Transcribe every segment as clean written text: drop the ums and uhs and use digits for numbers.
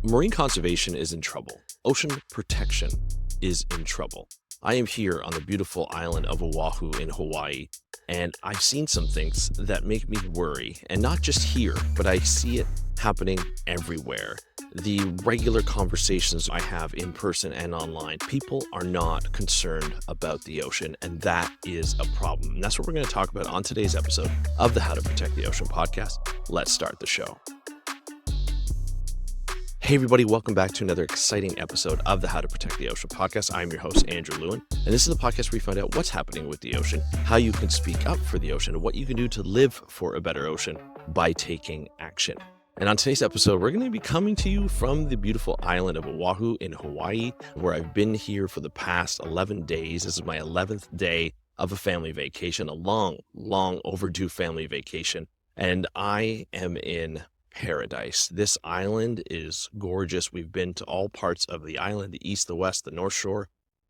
Marine conservation is in trouble. Ocean protection is in trouble. I am here on the beautiful island of Oahu in Hawaii, and I've seen some things that make me worry. And not just here, but I see it happening everywhere. The regular conversations I have in person and online, people are not concerned about the ocean, and that is a problem. And that's what we're going to talk about on today's episode of the How to Protect the Ocean podcast. Let's start the show. Hey everybody, welcome back to another exciting episode of the How to Protect the Ocean podcast. I'm your host, Andrew Lewin, and this is the podcast where we find out what's happening with the ocean, how you can speak up for the ocean, and what you can do to live for a better ocean by taking action. And on today's episode, we're going to be coming to you from the beautiful island of Oahu in Hawaii, where I've been here for the past 11 days. This is my 11th day of a family vacation, a long overdue family vacation, and I am in paradise. This island is gorgeous. We've been to all parts of the island, the east, the west, the north shore,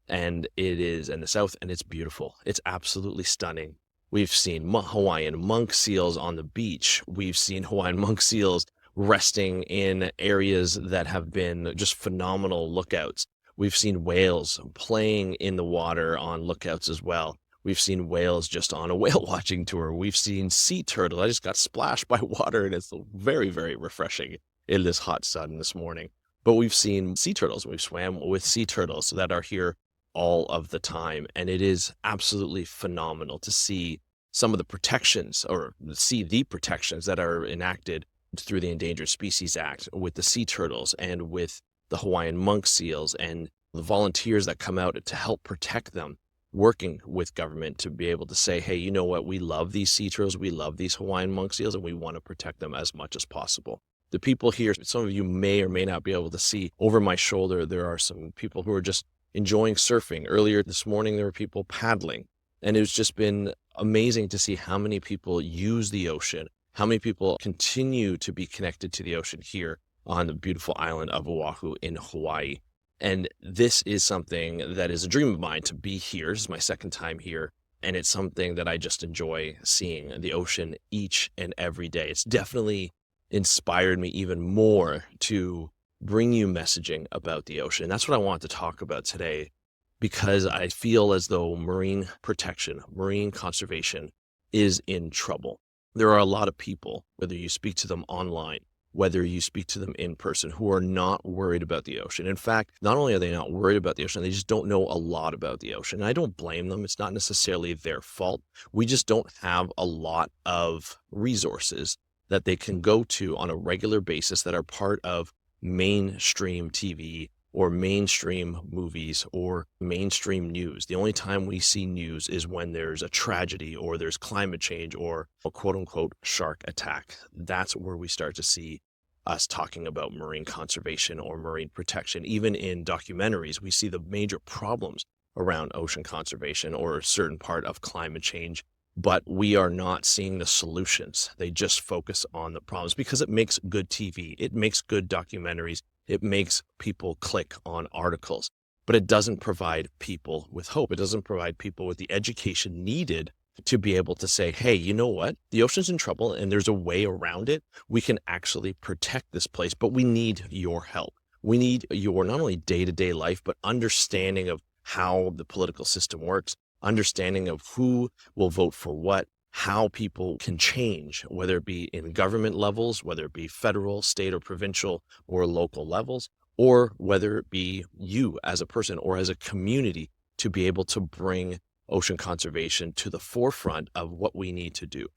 and the south, and it's beautiful. It's absolutely stunning. We've seen Hawaiian monk seals on the beach. We've seen Hawaiian monk seals resting in areas that have been just phenomenal lookouts. We've seen whales playing in the water on lookouts as well. We've seen whales just on a whale watching tour. We've seen sea turtles. I just got splashed by water, and it's very, very refreshing in this hot sun this morning. But we've seen sea turtles. We've swam with sea turtles that are here all of the time. And it is absolutely phenomenal to see some of the protections, or see the protections that are enacted through the Endangered Species Act with the sea turtles and with the Hawaiian monk seals and the volunteers that come out to help protect them, working with government to be able to say, hey, you know what, we love these sea turtles, we love these Hawaiian monk seals, and we want to protect them as much as possible. The people here, some of you may or may not be able to see, over my shoulder, there are some people who are just enjoying surfing. Earlier this morning, there were people paddling, and it's just been amazing to see how many people use the ocean, how many people continue to be connected to the ocean here on the beautiful island of Oahu in Hawaii. And this is something that is a dream of mine, to be here. This is my second time here, and it's something that I just enjoy seeing, the ocean each and every day. It's definitely inspired me even more to bring you messaging about the ocean. That's what I want to talk about today, because I feel as though marine protection, marine conservation is in trouble. There are a lot of people, whether you speak to them online, whether you speak to them in person, who are not worried about the ocean. In fact, not only are they not worried about the ocean, they just don't know a lot about the ocean. And I don't blame them. It's not necessarily their fault. We just don't have a lot of resources that they can go to on a regular basis that are part of mainstream TV or mainstream movies or mainstream news. The only time we see news is when there's a tragedy or there's climate change or a quote unquote shark attack. That's where we start to see us talking about marine conservation or marine protection. Even in documentaries, we see the major problems around ocean conservation or a certain part of climate change, but we are not seeing the solutions. They just focus on the problems because it makes good TV. It makes good documentaries. It makes people click on articles, but it doesn't provide people with hope. It doesn't provide people with the education needed to be able to say, hey, you know what? The ocean's in trouble and there's a way around it. We can actually protect this place, but we need your help. We need your not only day-to-day life, but understanding of how the political system works, understanding of who will vote for what, how people can change, whether it be in government levels, whether it be federal, state, or provincial, or local levels, or whether it be you as a person or as a community to be able to bring ocean conservation to the forefront of what we need to do.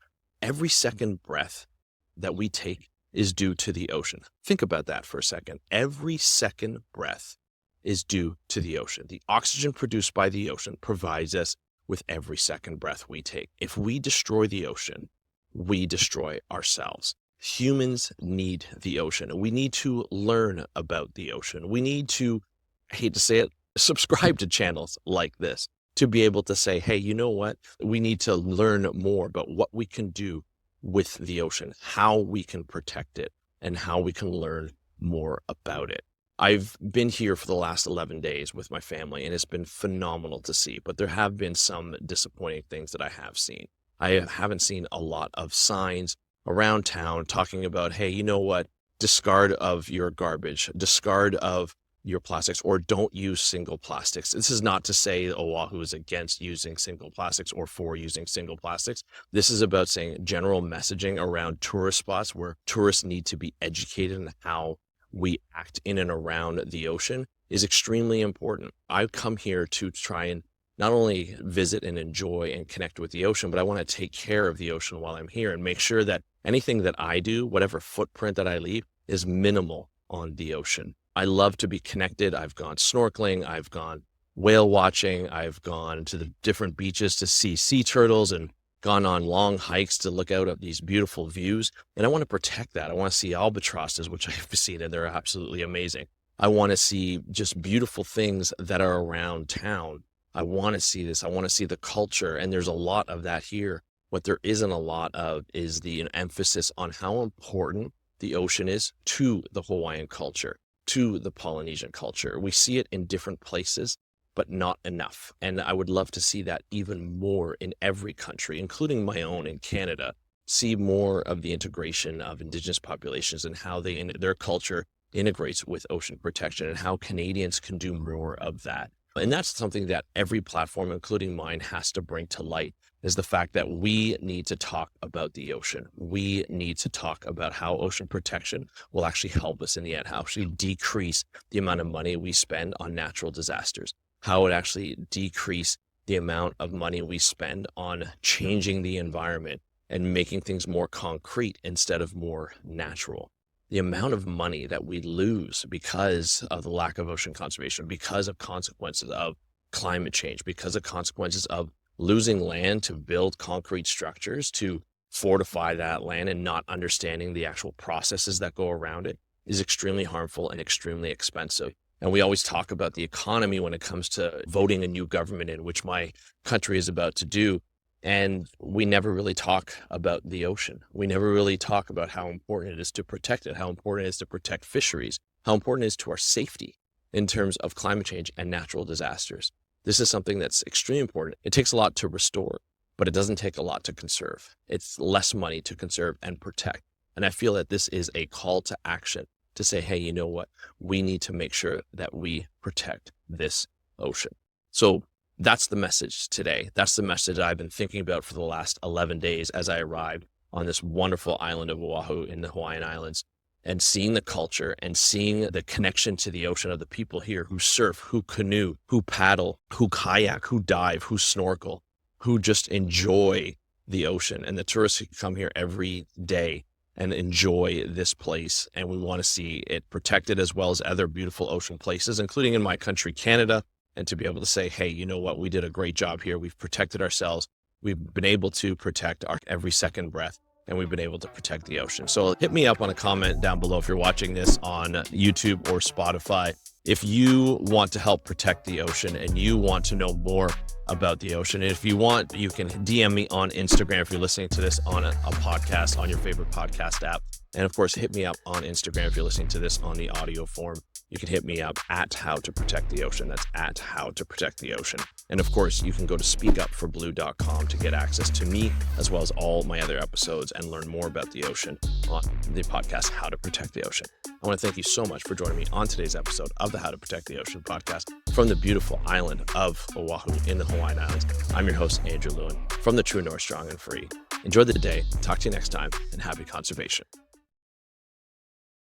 Every second breath that we take is due to the ocean. Think about that for a second. Every second breath is due to the ocean. The oxygen produced by the ocean provides us with every second breath we take. If we destroy the ocean, we destroy ourselves. Humans need the ocean. We need to learn about the ocean. We need to, I hate to say it, subscribe to channels like this to be able to say, hey, you know what? We need to learn more about what we can do with the ocean, how we can protect it, and how we can learn more about it. I've been here for the last 11 days with my family, and it's been phenomenal to see, but there have been some disappointing things that I have seen. I haven't seen a lot of signs around town talking about, hey, you know what? discard of your garbage, discard of your plastics, or don't use single plastics. This is not to say Oahu is against using single plastics or for using single plastics. This is about saying general messaging around tourist spots where tourists need to be educated in how we act in and around the ocean is extremely important. I come here to try and not only visit and enjoy and connect with the ocean, but I want to take care of the ocean while I'm here and make sure that anything that I do, whatever footprint that I leave, is minimal on the ocean. I love to be connected. I've gone snorkeling, I've gone whale watching, I've gone to the different beaches to see sea turtles and gone on long hikes to look out at these beautiful views. And I want to protect that. I want to see albatrosses, which I've seen, and they're absolutely amazing. I want to see just beautiful things that are around town. I want to see this. I want to see the culture. And there's a lot of that here. What there isn't a lot of is the emphasis on how important the ocean is to the Hawaiian culture, to the Polynesian culture. We see it in different places, but not enough. And I would love to see that even more in every country, including my own in Canada, see more of the integration of Indigenous populations and how their culture integrates with ocean protection and how Canadians can do more of that. And that's something that every platform, including mine, has to bring to light, is the fact that we need to talk about the ocean. We need to talk about how ocean protection will actually help us in the end, how actually decrease the amount of money we spend on natural disasters, how it actually decrease the amount of money we spend on changing the environment and making things more concrete instead of more natural. The amount of money that we lose because of the lack of ocean conservation, because of consequences of climate change, because of consequences of losing land to build concrete structures, to fortify that land and not understanding the actual processes that go around it, is extremely harmful and extremely expensive. And we always talk about the economy when it comes to voting a new government in, which my country is about to do. And we never really talk about the ocean. We never really talk about how important it is to protect it, how important it is to protect fisheries, how important it is to our safety in terms of climate change and natural disasters. This is something that's extremely important. It takes a lot to restore, but it doesn't take a lot to conserve. It's less money to conserve and protect. And I feel that this is a call to action to say, hey, you know what? We need to make sure that we protect this ocean. So that's the message today. That's the message I've been thinking about for the last 11 days as I arrived on this wonderful island of Oahu in the Hawaiian Islands, and seeing the culture and seeing the connection to the ocean of the people here who surf, who canoe, who paddle, who kayak, who dive, who snorkel, who just enjoy the ocean. And the tourists who come here every day and enjoy this place. And we want to see it protected as well as other beautiful ocean places, including in my country, Canada. And to be able to say, hey, you know what? We did a great job here. We've protected ourselves. We've been able to protect our every second breath, and we've been able to protect the ocean. So hit me up on a comment down below if you're watching this on YouTube or Spotify. If you want to help protect the ocean and you want to know more about the ocean, and if you want, you can DM me on Instagram if you're listening to this on a podcast, on your favorite podcast app. And of course, hit me up on Instagram if you're listening to this on the audio form. You can hit me up at How to Protect the Ocean. That's at How to Protect the Ocean. And of course, you can go to speakupforblue.com to get access to me, as well as all my other episodes, and learn more about the ocean on the podcast, How to Protect the Ocean. I want to thank you so much for joining me on today's episode of the How to Protect the Ocean podcast from the beautiful island of Oahu in the Hawaiian Islands. I'm your host, Andrew Lewin, from the True North, Strong and Free. Enjoy the day, talk to you next time, and happy conservation.